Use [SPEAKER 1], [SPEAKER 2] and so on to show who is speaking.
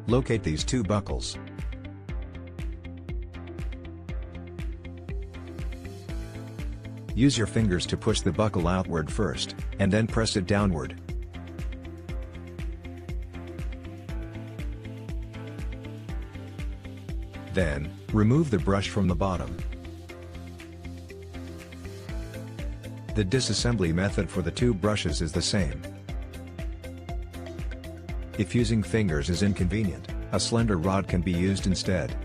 [SPEAKER 1] Locate these two buckles. Use your fingers to push the buckle outward first, and then press it downward. Then, remove the brush from the bottom. The disassembly method for the two brushes is the same. If using fingers is inconvenient, a slender rod can be used instead.